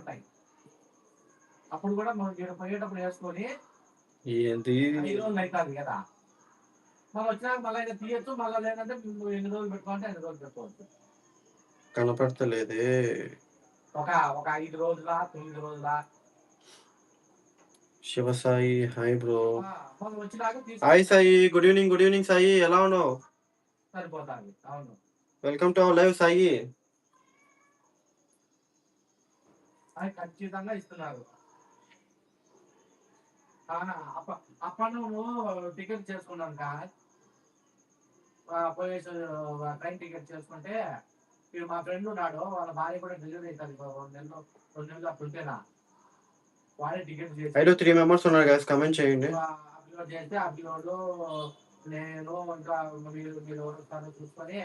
పడతాయి. అప్పుడు కూడా మనం ఇక్కడ పోయేటప్పుడు వేసుకొని ఏంటి 5 రోజులు అవుతుంది కదా, మనం వచ్చినాక మళ్ళీ ఇంకా తీయచ్చు. మళ్ళీ లేదంటే నువ్వు ఎన్ని రోజులు పెట్టుకోవాలంటే ఎన్ని రోజులు పెట్టుకోవచ్చు. కనపడతలేదే. ఒక 5 రోజుల 9 రోజుల శివసాయి హాయ్ బ్రో. మనం వచ్చినాక hi Sai, good evening Sai, ఎలా ఉన్నావు? సరిపోతుంది. అవును, welcome to our live Sai. అది ఖచ్చితంగా ఇస్తున్నారు. అప్పుడు నువ్వు టికెట్ చేసుకున్నాను పోయేసి ట్రైన్ టికెట్ చేసుకుంటే, ఇప్పుడు మా ఫ్రెండ్ ఉన్నాడు, వాళ్ళ భార్య కూడా డెలివరీ అవుతుంది 2 నెలలు అప్పుడుకేనా. వాడే టికెట్ చేసి 3 మెంబర్స్ ఉన్నారు గైస్, కమెంట్ చేయండి. అప్లోడ్ చేస్తే అప్లోడ్ నేను ఇంకా మీరు ఎవరు వస్తారో చూసుకొని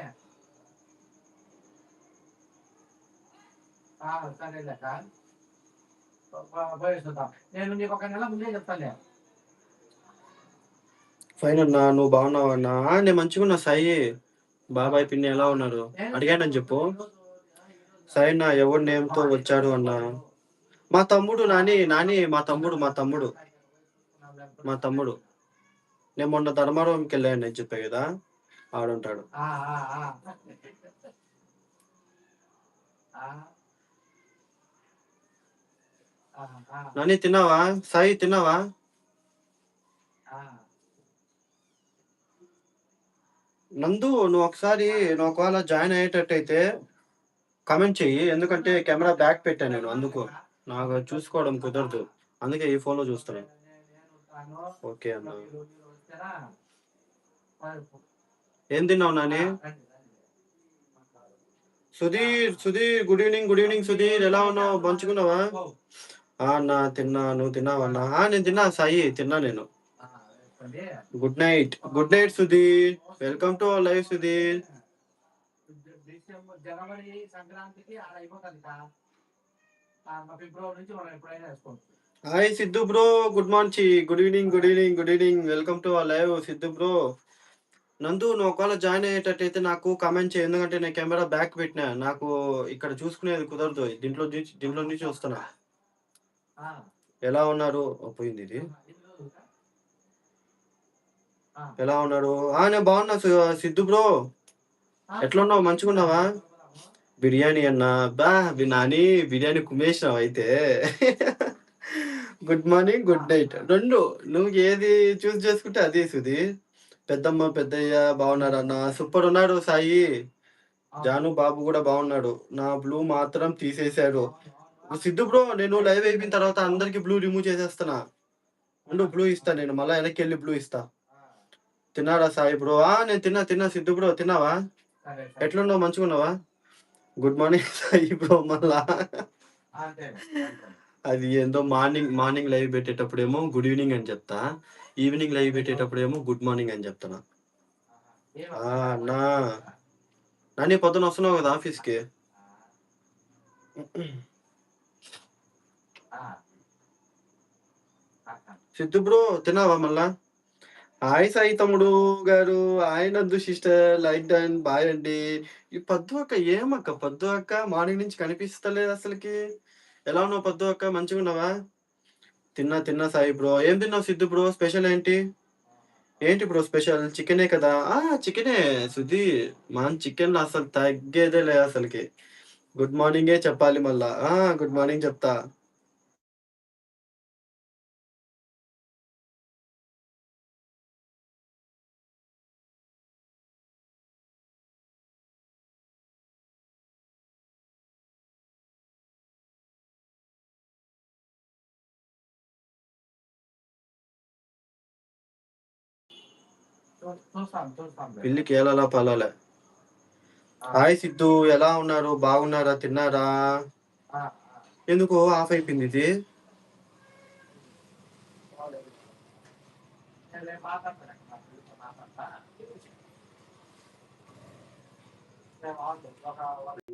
సరే లెక్క పోయేస్తుంటాం. నేను నీకు 1 నెల ముందే చెప్తాను. ఫైన్ అన్నా, నువ్వు బాగున్నావు అన్నా? నేను మంచిగా ఉన్నా సాయి. బాబాయ్ పిన్ని ఎలా ఉన్నారు అడిగానని చెప్పు. సాయి నా ఎవరి నేమ్తో వచ్చాడు అన్నా? మా తమ్ముడు నాని మా తమ్ముడు. నేను మొన్న ధర్మారంకి వెళ్ళాను నేను చెప్పా కదా, ఆడుంటాడు. నాని తిన్నావా? సాయి తిన్నావా? నందు నువ్వు ఒకవేళ జాయిన్ అయ్యేటట్టయితే కామెంట్ చెయ్యి, ఎందుకంటే కెమెరా బ్యాక్ పెట్టాను నేను, అందుకు నాకు చూసుకోవడం కుదరదు, అందుకే ఈ ఫోన్లో చూస్తున్నాను. ఓకే అన్న. ఏం తిన్నావు నాని? సుధీర్ గుడ్ ఈవినింగ్ సుధీర్, ఎలా ఉన్నావు? మంచుకున్నావా? అన్నా తిన్నా, నువ్వు తిన్నావన్నా? నేను తిన్నా సాయి, తిన్నా నేను. Good night Sudheer, welcome to our live Sudheer. జనవరి సంక్రాంతికి అయిపోతుంది. ఫిబ్రవరి నుంచి మనం ఎప్పుడైనా వేసుకోవచ్చు. Hi Siddhu bro, good evening, welcome to our live Siddhu bro. Nandu నువ్వు ఒకవేళ జాయిన్ అయ్యేటట్టయితే నాకు కామెంట్ చేయి, ఎందుకంటే నేను కెమెరా బ్యాక్ పెట్టినా, నాకు ఇక్కడ చూసుకునేది కుదరదు, దీంట్లో నుంచి వస్తున్నా. ఎలా ఉన్నారు? పోయింది ఇది. ఎలా ఉన్నారు? నేను బాగున్నా సిద్ధు బ్రో, ఎట్లున్నావు? మంచిగున్నావా? బిర్యానీ అన్నా? నాని బిర్యానీ కుమ్మేసినావు అయితే. గుడ్ మార్నింగ్ గుడ్ నైట్ రెండు, నువ్వు ఏది చూస్ చేసుకుంటే అది సుధీ. పెద్దమ్మ పెద్దయ్య బాగున్నారు అన్న? సూపర్ ఉన్నాడు సాయి. జాను బాబు కూడా బాగున్నాడు. నా బ్లూ మాత్రం తీసేశాడు. సిద్ధు బ్రో, నేను లైవ్ అయిపోయిన తర్వాత అందరికి బ్లూ రిమూవ్ చేసేస్తున్నా. బ్లూ ఇస్తా నేను, మళ్ళీ వెనక్కి వెళ్ళి బ్లూ ఇస్తా. తిన్నారా సాయి బ్రో? నేను తిన్నా సిద్ధు బ్రో, తిన్నావా? ఎట్లున్నావు? మంచిగున్నావా? Good morning Sai bro. మళ్ళా అది ఏందో మార్నింగ్ లైవ్ పెట్టేటప్పుడేమో గుడ్ ఈవినింగ్ అని చెప్తా, ఈవినింగ్ లైవ్ పెట్టేటప్పుడేమో గుడ్ మార్నింగ్ అని చెప్తాను. నాని పొద్దున వస్తున్నావు కదా ఆఫీస్కి? సిద్ధు బ్రో తిన్నావా మళ్ళా? హాయ్ సాయి తమ్ముడు గారు, నందు సిస్టర్, లైక్ డన్, బాయ్ అండి. ఈ పద్దు అక్క ఏమక్క? పద్దు అక్క మార్నింగ్ నుంచి కనిపిస్తలేదు అసలుకి. ఎలా ఉన్నావు పద్దు అక్క? మంచిగా ఉన్నావా? తిన్నా సాయి బ్రో. ఏం తిన్నావు సిద్ధు బ్రో? స్పెషల్ ఏంటి బ్రో? స్పెషల్ చికెనే కదా? చికెనే సుధీ. చికెన్ అసలు తగ్గేదే లేదు అసలుకి. గుడ్ మార్నింగే చెప్పాలి మళ్ళా. గుడ్ మార్నింగ్ చెప్తా. పిల్లికి ఏలలా పలాలే. హాయ్ సిద్ధు, ఎలా ఉన్నారు? బాగున్నారా? తిన్నారా? ఎందుకు ఆఫ్ అయిపోయింది ఇది?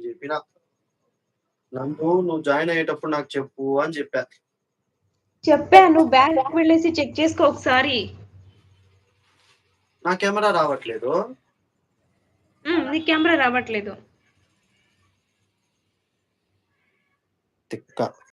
చెప్పినా నువ్వు జాయిన్ అయ్యేటప్పుడు నాకు చెప్పు అని చెప్పాను. బ్యాంక్ వెళ్ళేసి చెక్ చేసుకో ఒకసారి. నా కెమెరా రావట్లేదు. నీ కెమెరా రావట్లేదు. తిక్క